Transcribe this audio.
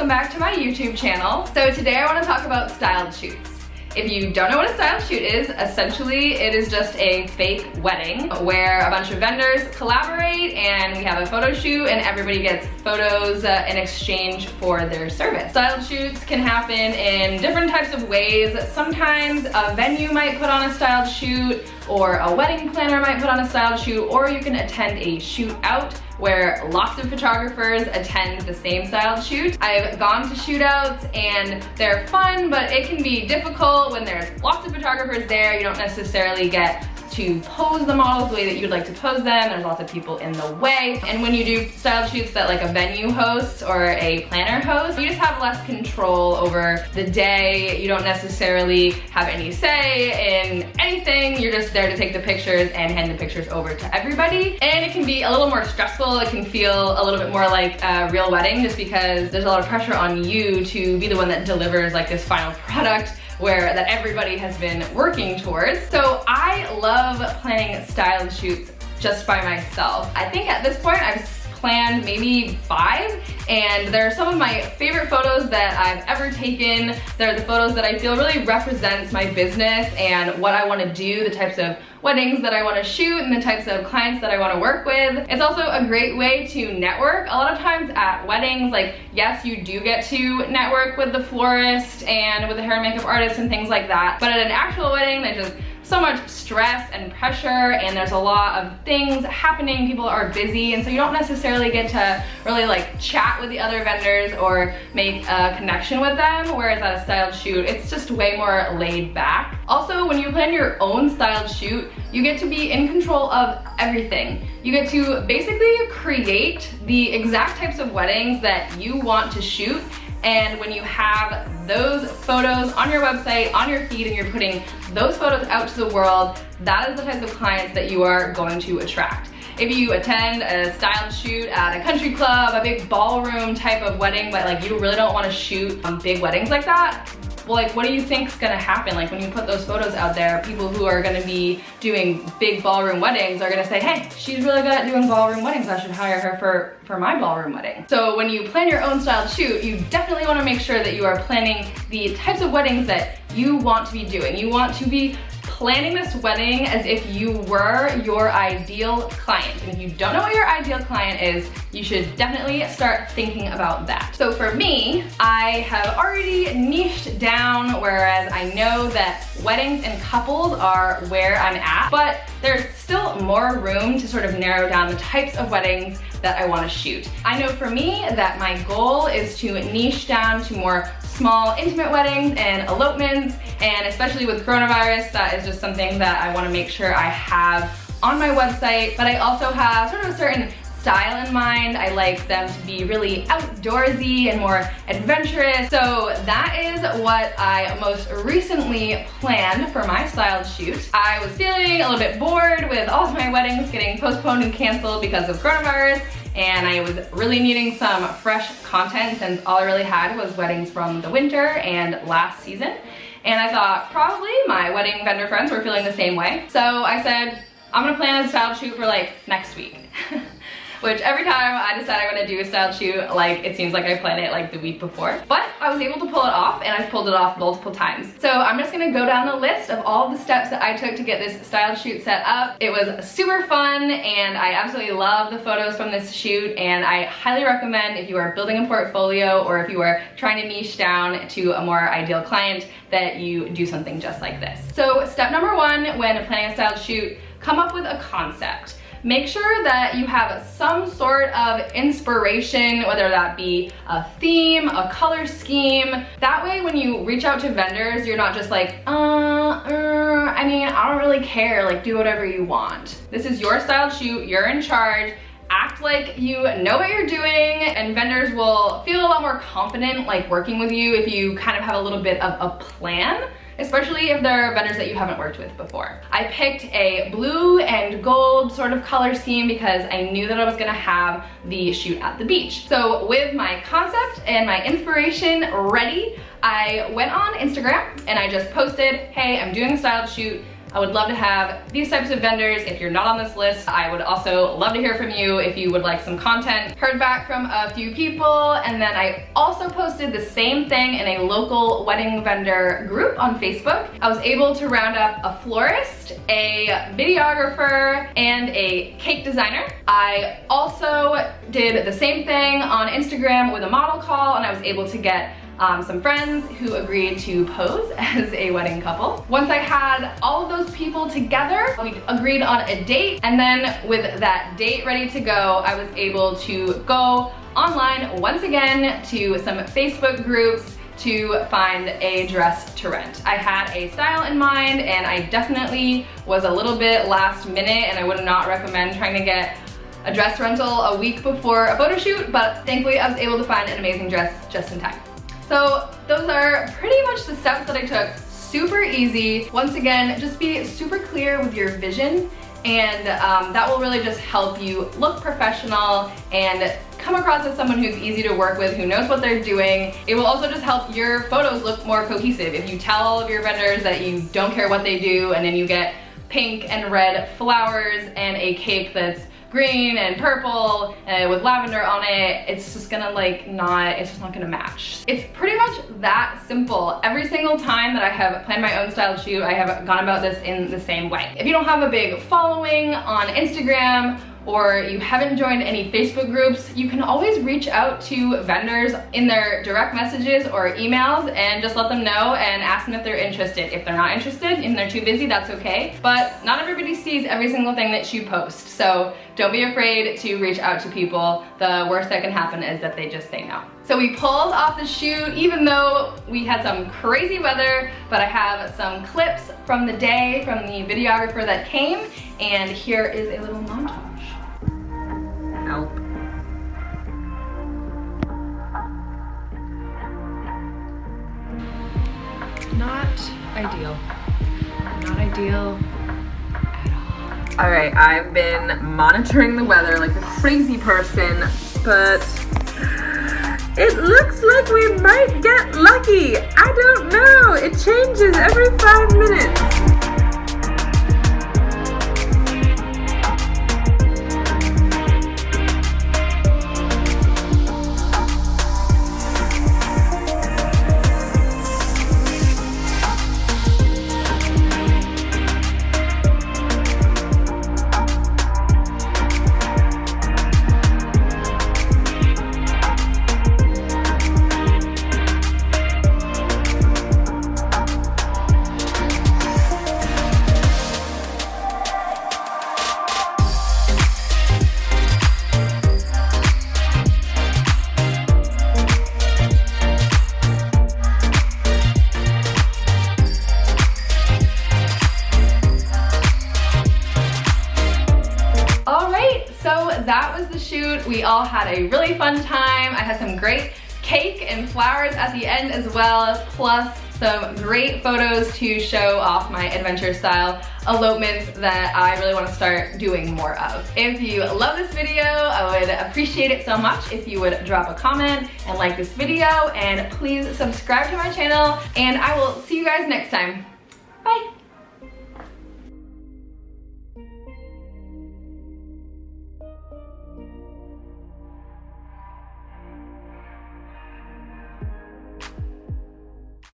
welcome back to my YouTube channel. So today I want to talk about styled shoots. If you don't know what a styled shoot is, essentially it is just a fake wedding where a bunch of vendors collaborate and we have a photo shoot and everybody gets photos in exchange for their service. Styled shoots can happen in different types of ways. Sometimes a venue might put on a styled shoot, or a wedding planner might put on a styled shoot, or you can attend a shoot out where lots of photographers attend the same styled shoot. I've gone to shoot outs and they're fun, but it can be difficult when there's lots of photographers there. You don't necessarily get to pose the models the way that you'd like to pose them. There's lots of people in the way. And when you do styled shoots that like a venue hosts or a planner hosts, you just have less control over the day. You don't necessarily have any say in anything. You're just there to take the pictures and hand the pictures over to everybody. And it can be a little more stressful. It can feel a little bit more like a real wedding just because there's a lot of pressure on you to be the one that delivers like this final product that everybody has been working towards. So I love planning styled shoots just by myself. I think at this point I've planned maybe 5, and they're some of my favorite photos that I've ever taken. They're the photos that I feel really represents my business and what I want to do, the types of weddings that I want to shoot and the types of clients that I want to work with. It's also a great way to network. A lot of times at weddings, like, yes, you do get to network with the florist and with the hair and makeup artist and things like that, but at an actual wedding, there's just so much stress and pressure and there's a lot of things happening. People are busy, and so you don't necessarily get to really like chat with the other vendors or make a connection with them, whereas at a styled shoot, it's just way more laid back. Also, when you plan your own styled shoot, you get to be in control of everything. You get to basically create the exact types of weddings that you want to shoot. And when you have those photos on your website, on your feed, and you're putting those photos out to the world, that is the types of clients that you are going to attract. If you attend a styled shoot at a country club, a big ballroom type of wedding, but like you really don't want to shoot big weddings like that, well, like, what do you think's gonna happen? Like, when you put those photos out there, people who are gonna be doing big ballroom weddings are gonna say, hey, she's really good at doing ballroom weddings. I should hire her for my ballroom wedding. So when you plan your own styled shoot, you definitely wanna make sure that you are planning the types of weddings that you want to be doing. You want to be planning this wedding as if you were your ideal client. And if you don't know what your ideal client is, you should definitely start thinking about that. So for me, I have already niched down, whereas I know that weddings and couples are where I'm at, but there's still more room to sort of narrow down the types of weddings that I want to shoot. I know for me that my goal is to niche down to more small intimate weddings and elopements, and especially with coronavirus, that is just something that I want to make sure I have on my website. But I also have sort of a certain style in mind. I like them to be really outdoorsy and more adventurous. So that is what I most recently planned for my styled shoot. I was feeling a little bit bored with all of my weddings getting postponed and canceled because of coronavirus, and I was really needing some fresh content since all I really had was weddings from the winter and last season. And I thought probably my wedding vendor friends were feeling the same way. So I said, I'm gonna plan a styled shoot for like next week. Which every time I decide I'm gonna do a styled shoot, like it seems like I planned it like the week before. But I was able to pull it off, and I've pulled it off multiple times. So I'm just gonna go down the list of all the steps that I took to get this styled shoot set up. It was super fun, and I absolutely love the photos from this shoot, and I highly recommend if you are building a portfolio or if you are trying to niche down to a more ideal client that you do something just like this. So step number 1 when planning a styled shoot, come up with a concept. Make sure that you have some sort of inspiration, whether that be a theme, a color scheme. That way when you reach out to vendors, you're not just like, I mean, I don't really care, like do whatever you want. This is your styled shoot, you're in charge. Act like you know what you're doing, and vendors will feel a lot more confident like working with you if you kind of have a little bit of a plan, especially if there are vendors that you haven't worked with before. I picked a blue and gold sort of color scheme because I knew that I was gonna have the shoot at the beach. So with my concept and my inspiration ready, I went on Instagram and I just posted, hey, I'm doing a styled shoot. I would love to have these types of vendors. If you're not on this list, I would also love to hear from you if you would like some content. Heard back from a few people, and then I also posted the same thing in a local wedding vendor group on Facebook. I was able to round up a florist, a videographer, and a cake designer. I also did the same thing on Instagram with a model call, and I was able to get some friends who agreed to pose as a wedding couple. Once I had all of those people together, we agreed on a date, and then with that date ready to go, I was able to go online once again to some Facebook groups to find a dress to rent. I had a style in mind, and I definitely was a little bit last minute, and I would not recommend trying to get a dress rental a week before a photo shoot, but thankfully I was able to find an amazing dress just in time. So those are pretty much the steps that I took. Super easy. Once again, just be super clear with your vision, and that will really just help you look professional and come across as someone who's easy to work with, who knows what they're doing. It will also just help your photos look more cohesive. If you tell all of your vendors that you don't care what they do, and then you get pink and red flowers and a cake that's green and purple with lavender on it, it's just gonna it's just not gonna match. It's pretty much that simple. Every single time that I have planned my own styled shoot, I have gone about this in the same way. If you don't have a big following on Instagram, or you haven't joined any Facebook groups, you can always reach out to vendors in their direct messages or emails and just let them know and ask them if they're interested. If they're not interested and they're too busy, that's okay. But not everybody sees every single thing that you post, so don't be afraid to reach out to people. The worst that can happen is that they just say no. So we pulled off the shoot even though we had some crazy weather, but I have some clips from the day from the videographer that came, and here is a little montage. Help. Not ideal. Not ideal at all. Alright, I've been monitoring the weather like a crazy person, but it looks like we might get lucky. I don't know. It changes every 5 minutes. That was the shoot. We all had a really fun time. I had some great cake and flowers at the end as well, plus some great photos to show off my adventure style elopements that I really want to start doing more of. If you love this video, I would appreciate it so much if you would drop a comment and like this video, and please subscribe to my channel, and I will see you guys next time. Bye!